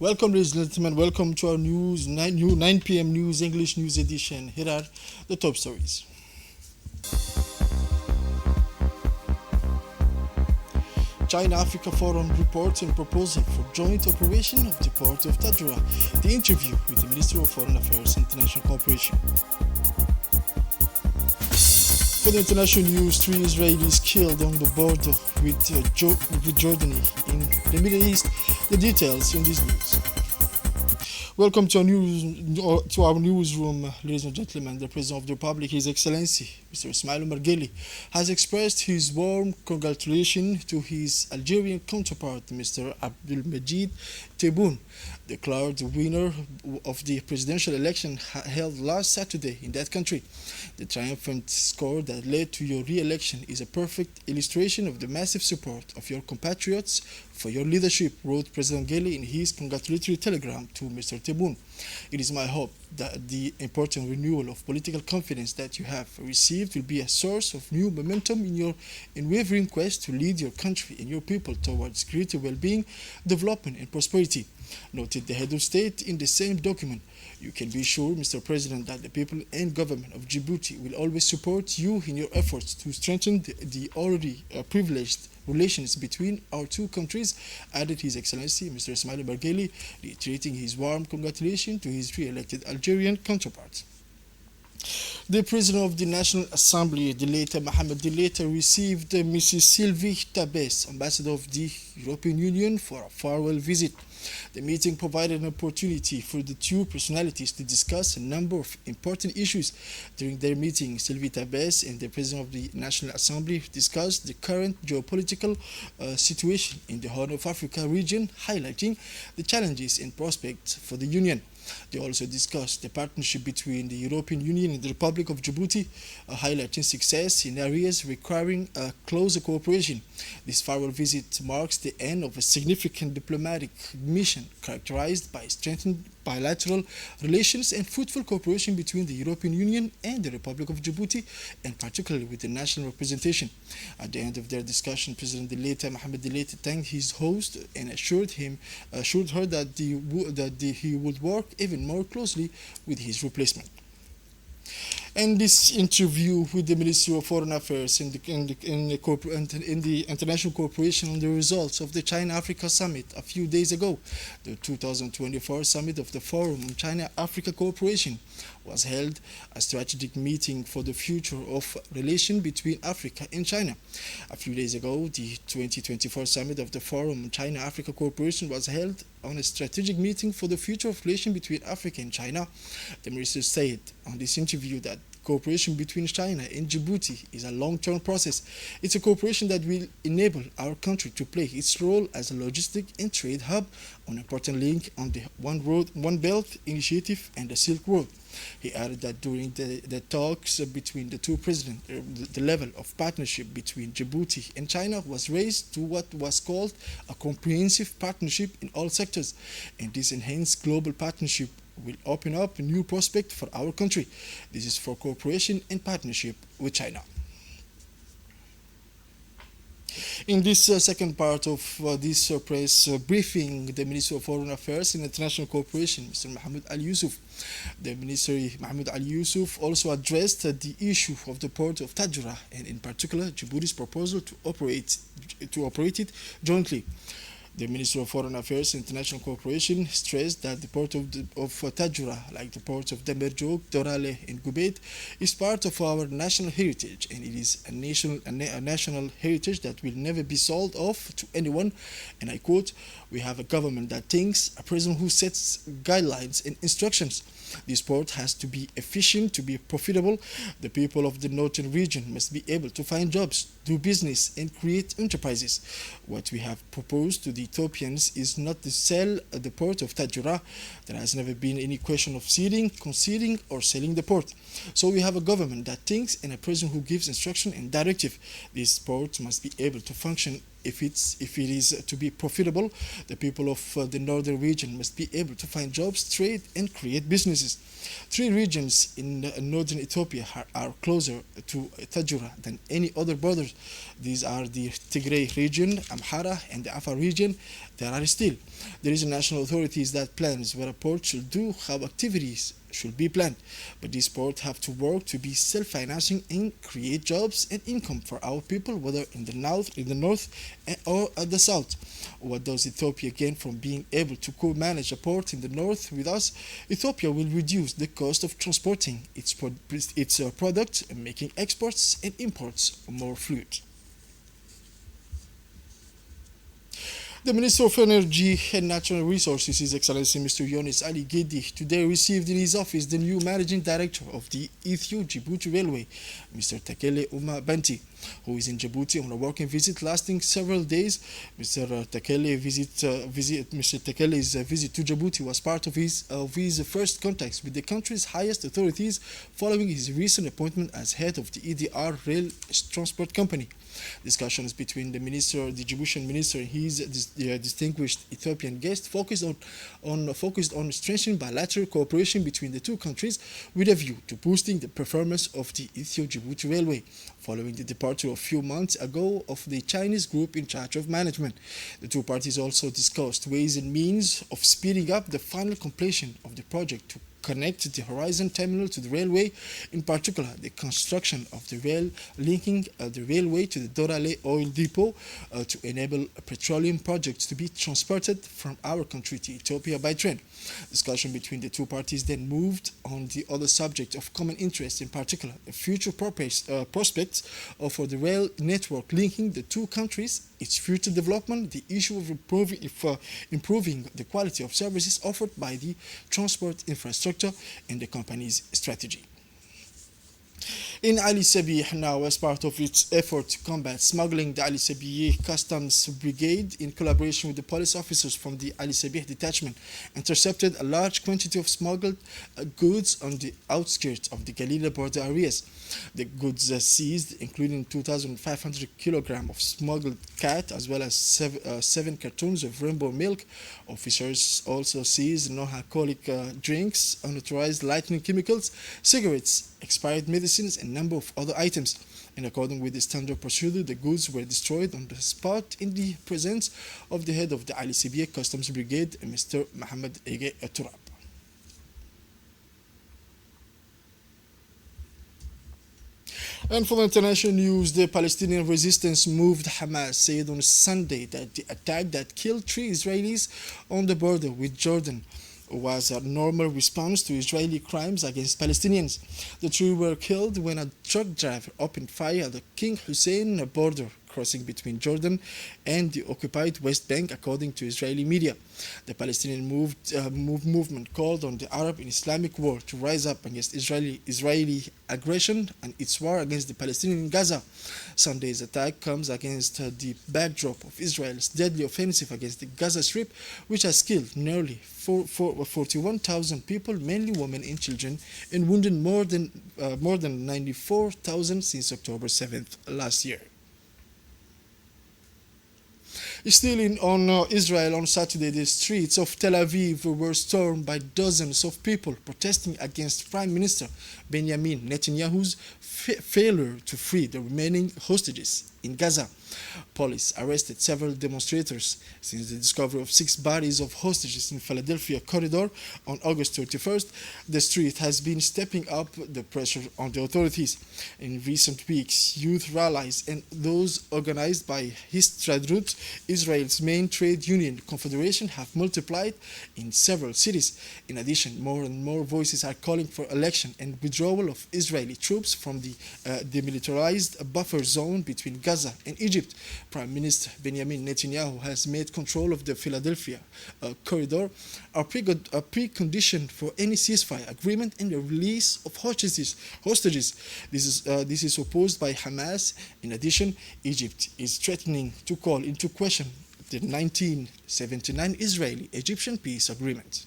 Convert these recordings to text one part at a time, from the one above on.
Welcome, ladies and gentlemen. Welcome to our news 9 p.m. news English news edition. Here are the top stories. China-Africa Forum reports and proposal for joint operation of the port of Tadjoura. The interview with the Minister of Foreign Affairs and International Cooperation. For the international news, 3 Israelis killed on the border with Jordan in the Middle East. The details in this news. Welcome to our newsroom, ladies and gentlemen. The President of the Republic, His Excellency Mr. Ismail Omar Guelleh, has expressed his warm congratulations to his Algerian counterpart, Mr. Abdelmajid Tebboune, declared the winner of the presidential election held last Saturday in that country. The triumphant score that led to your re-election is a perfect illustration of the massive support of your compatriots for your leadership, wrote President Guelleh in his congratulatory telegram to Mr. Tebboune. It is my hope that the important renewal of political confidence that you have received will be a source of new momentum in your unwavering quest to lead your country and your people towards greater well-being, development and prosperity, noted the head of state in the same document. You can be sure, Mr. President, that the people and government of Djibouti will always support you in your efforts to strengthen the already privileged relations between our two countries, added His Excellency Mr. Ismail Omar Guelleh, reiterating his warm congratulations to his re-elected Algerian counterpart. The President of the National Assembly, Deleta Mohamed Deleta, received Mrs. Sylvie Tabès, Ambassador of the European Union, for a farewell visit. The meeting provided an opportunity for the two personalities to discuss a number of important issues. During their meeting, Sylvie Tabès and the President of the National Assembly discussed the current geopolitical situation in the Horn of Africa region, highlighting the challenges and prospects for the Union. They also discussed the partnership between the European Union and the Republic of Djibouti, highlighting success in areas requiring closer cooperation. This farewell visit marks the end of a significant diplomatic mission characterized by strengthened bilateral relations and fruitful cooperation between the European Union and the Republic of Djibouti, and particularly with the national representation. At the end of their discussion, President Deleta Mohamed Deleta thanked his host and assured her that he would work even more closely with his replacement. And this interview with the Ministry of Foreign Affairs in the international cooperation on the results of the China-Africa Summit a few days ago. The 2024 Summit of the Forum on China-Africa Cooperation was held, a strategic meeting for the future of relation between Africa and China. A few days ago, the 2024 Summit of the Forum on China-Africa Cooperation was held on a strategic meeting for the future of relation between Africa and China. The minister said on this interview that cooperation between China and Djibouti is a long-term process. It's a cooperation that will enable our country to play its role as a logistic and trade hub on an important link on the One Road, One Belt initiative and the Silk Road. He added that during the talks between the two presidents, the level of partnership between Djibouti and China was raised to what was called a comprehensive partnership in all sectors, and this enhanced global partnership will open up a new prospect for our country. This is for cooperation and partnership with China. In this second part of this press briefing, the Minister of Foreign Affairs and International Cooperation, Mr. Mahmoud Ali Yusuf, the Minister Mahmoud Ali Yusuf also addressed the issue of the port of Tadjoura, and in particular Djibouti's proposal to operate it jointly. The Minister of Foreign Affairs and International Cooperation stressed that the port of Tadjoura, like the ports of Damerjoug, Dorale, and Gubayt, is part of our national heritage, and it is a national heritage that will never be sold off to anyone. And I quote, "We have a government that thinks, a president who sets guidelines and instructions. This port has to be efficient, to be profitable. The people of the northern region must be able to find jobs, do business, and create enterprises. What we have proposed to the Ethiopians is not to sell the port of Tadjoura. There has never been any question of ceding, conceding, or selling the port. So we have a government that thinks and a president who gives instruction and directive. This port must be able to function If it is to be profitable, the people of the northern region must be able to find jobs, trade, and create businesses. Three regions in northern Ethiopia are closer to Tajura than any other borders. These are the Tigray region, Amhara, and the Afar region. There is a national authorities that plans what a port should do, how activities should be planned. But these ports have to work to be self-financing and create jobs and income for our people, whether in the north, or at the south. What does Ethiopia gain from being able to co-manage a port in the north with us? Ethiopia will reduce the cost of transporting its products, making exports and imports more fluid. The Minister of Energy and Natural Resources, His Excellency Mr. Yonis Ali Gedi, today received in his office the new Managing Director of the Ethio-Djibouti Railway, Mr. Tekele Uma Banti, who is in Djibouti on a working visit lasting several days. Mr. Tekele's visit to Djibouti was part of his first contacts with the country's highest authorities following his recent appointment as head of the EDR Rail Transport Company. Discussions between the Djiboutian minister, and his distinguished Ethiopian guest focused on strengthening bilateral cooperation between the two countries with a view to boosting the performance of the Ethio-Djibouti Railway, following the departure a few months ago of the Chinese group in charge of management. The two parties also discussed ways and means of speeding up the final completion of the project to connect the Horizon Terminal to the railway, in particular the construction of the rail linking the railway to the Dorale oil depot to enable petroleum projects to be transported from our country to Ethiopia by train. Discussion between the two parties then moved on the other subject of common interest, in particular the future prospects for the rail network linking the two countries, its future development, the issue of improving the quality of services offered by the transport infrastructure, and the company's strategy. In Ali Sabih now, as part of its effort to combat smuggling, the Ali Sabih Customs Brigade, in collaboration with the police officers from the Ali Sabih detachment, intercepted a large quantity of smuggled goods on the outskirts of the Galila border areas. The goods seized, including 2,500 kilograms of smuggled cat, as well as seven cartons of rainbow milk. Officers also seized non-alcoholic drinks, unauthorized lightning chemicals, cigarettes, expired medicines, and a number of other items. In accordance with the standard procedure, the goods were destroyed on the spot in the presence of the head of the Ali Sabih Customs Brigade, Mr. Mohammed Ege Turab. And for the international news, the Palestinian resistance moved Hamas said on Sunday that the attack that killed 3 Israelis on the border with Jordan was a normal response to Israeli crimes against Palestinians. The 3 were killed when a truck driver opened fire at the King Hussein border crossing between Jordan and the occupied West Bank, according to Israeli media. The Palestinian movement called on the Arab and Islamic world to rise up against Israeli aggression and its war against the Palestinians in Gaza. Sunday's attack comes against the backdrop of Israel's deadly offensive against the Gaza Strip, which has killed nearly 41,000 people, mainly women and children, and wounded more than 94,000 since October 7th last year. Still on Israel, on Saturday, the streets of Tel Aviv were stormed by dozens of people protesting against Prime Minister Benjamin Netanyahu's failure to free the remaining hostages in Gaza. Police arrested several demonstrators since the discovery of 6 bodies of hostages in Philadelphia corridor on August 31st. The street has been stepping up the pressure on the authorities. In recent weeks, youth rallies and those organized by Histadrut, Israel's main trade union confederation, have multiplied in several cities. In addition, more and more voices are calling for election and withdrawal of Israeli troops from the demilitarized buffer zone between Gaza and Egypt. Prime Minister Benjamin Netanyahu has made control of the Philadelphia corridor a precondition for any ceasefire agreement and the release of hostages. This is opposed by Hamas. In addition, Egypt is threatening to call into question the 1979 Israeli-Egyptian peace agreement.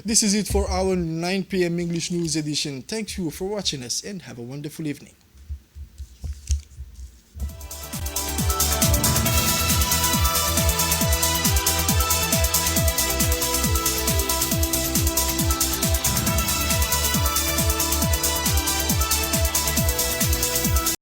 This is it for our 9 p.m. English news edition. Thank you for watching us and have a wonderful evening.